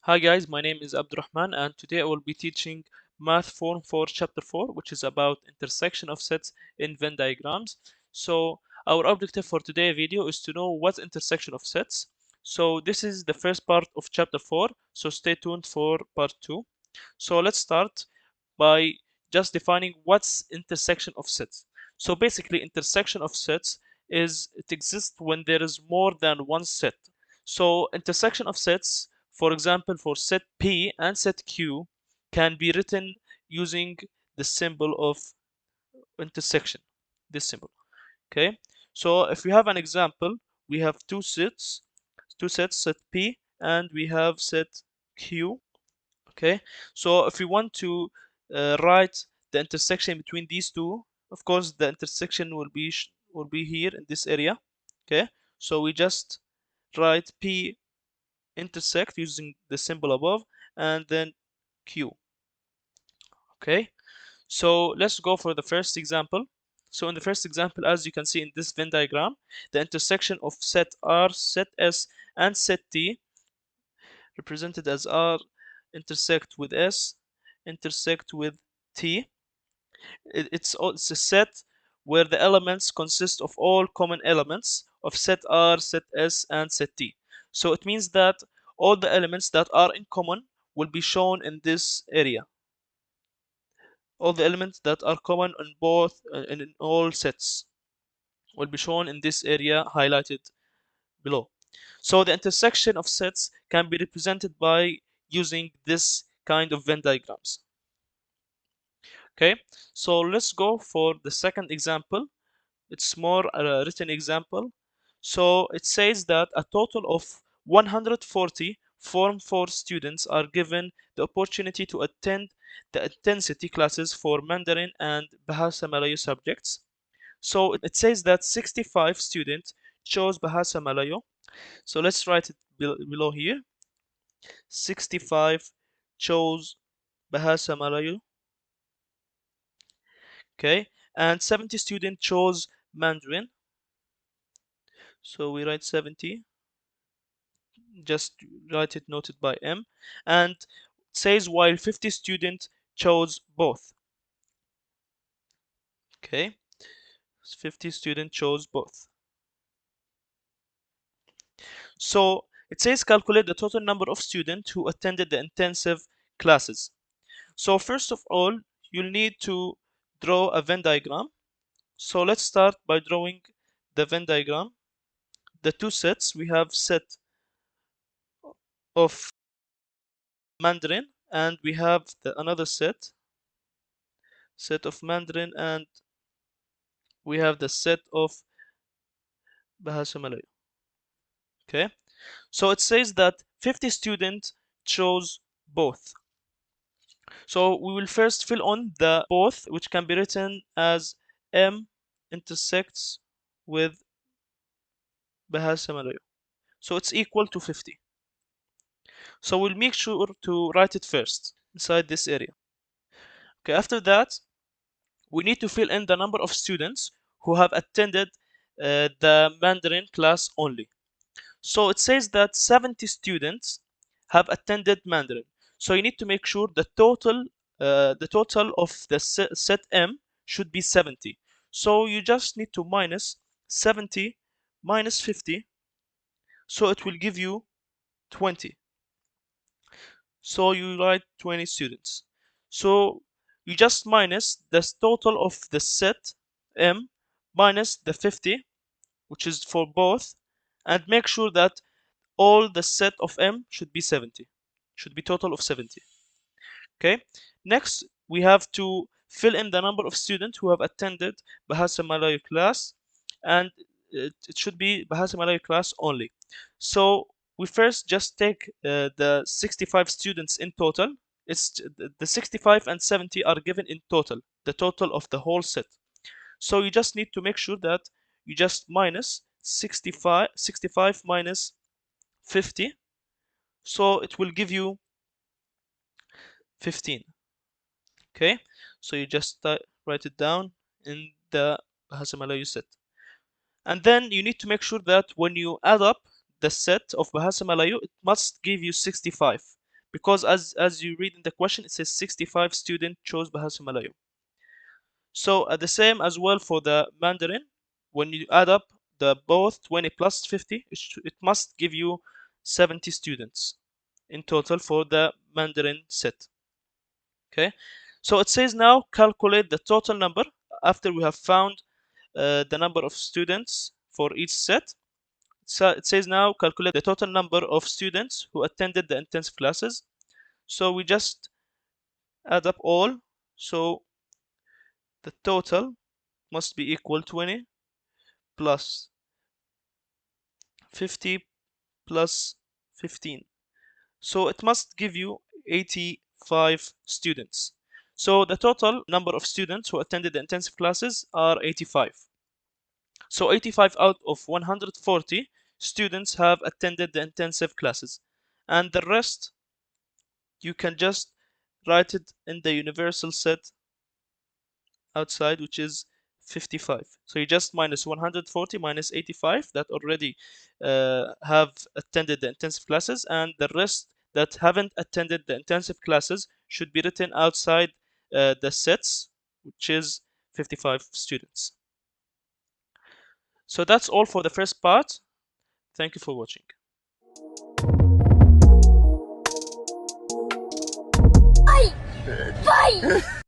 Hi guys, my name is Abdurrahman and today I will be teaching Math Form 4 Chapter 4, which is about intersection of sets in Venn diagrams. So our objective for today's video is to know what's intersection of sets. So this is the first part of Chapter 4, so stay tuned for part 2. So let's start by just defining what's intersection of sets. So basically intersection of sets it exists when there is more than one set. So intersection of sets, for example, for set P and set Q, can be written using the symbol of intersection, this symbol. Okay. So if we have an example, we have two sets, set P and we have set Q. Okay. So if we want to write the intersection between these two, of course the intersection will be here in this area. Okay. So we just write P intersect using the symbol above and then Q. Okay, so let's go for the first example. So in the first example, as you can see in this Venn diagram, the intersection of set R, set S, and set T, represented as R intersect with S, intersect with T. It's a set where the elements consist of all common elements of set R, set S, and set T. So it means that all the elements that are in common will be shown in this area. All the elements that are common in both and in all sets will be shown in this area highlighted below. So the intersection of sets can be represented by using this kind of Venn diagrams. Okay, so let's go for the second example. It's more a written example. So it says that a total of 140 Form 4 students are given the opportunity to attend the intensity classes for Mandarin and Bahasa Malayu subjects. So it says that 65 students chose Bahasa Malayu. So let's write it below here. 65 chose Bahasa Malayu. Okay, and 70 students chose Mandarin. So we write 70, just write it noted by M, and says while 50 students chose both. Okay, 50 students chose both. So it says calculate the total number of students who attended the intensive classes. So first of all, you'll need to draw a Venn diagram. So let's start by drawing the Venn diagram. The two sets, we have set of Mandarin and we have another set of Mandarin, and we have the set of Bahasa Malayu. Okay, so it says that 50 students chose both. So we will first fill on the both, which can be written as M intersects with Bahasa Malayu. So it's equal to 50. So we'll make sure to write it first inside this area. Okay, after that, we need to fill in the number of students who have attended the Mandarin class only. So it says that 70 students have attended Mandarin. So you need to make sure the total of the set M should be 70. So you just need to minus 70 minus 50. So it will give you 20. So you write 20 students. So you just minus the total of the set M minus the 50, which is for both, and make sure that all the set of M should be 70. Should be total of 70. Okay. Next, we have to fill in the number of students who have attended Bahasa Malayu class, and it should be Bahasa Malayu class only. So we first just take the 65 students in total. It's the 65 and 70 are given in total, the total of the whole set. So you just need to make sure that you just minus 65 minus 50, so it will give you 15. Okay, so you just write it down in the Bahasa Malayu set, and then you need to make sure that when you add up the set of Bahasa Malayu, it must give you 65. because as you read in the question, it says 65 students chose Bahasa Malayo. So the same as well for the Mandarin. When you add up the both 20 plus 50, it must give you 70 students in total for the Mandarin set. Okay, so it says now calculate the total number after we have found the number of students for each set. So it says now calculate the total number of students who attended the intensive classes. So we just add up all. So the total must be equal 20 plus 50 plus 15. So it must give you 85 students. So the total number of students who attended the intensive classes are 85. So 85 out of 140 students have attended the intensive classes. And the rest, you can just write it in the universal set outside, which is 55. So you just minus 140 minus 85 that already have attended the intensive classes, and the rest that haven't attended the intensive classes should be written outside the sets, which is 55 students. So that's all for the first part. Thank you for watching. Fight!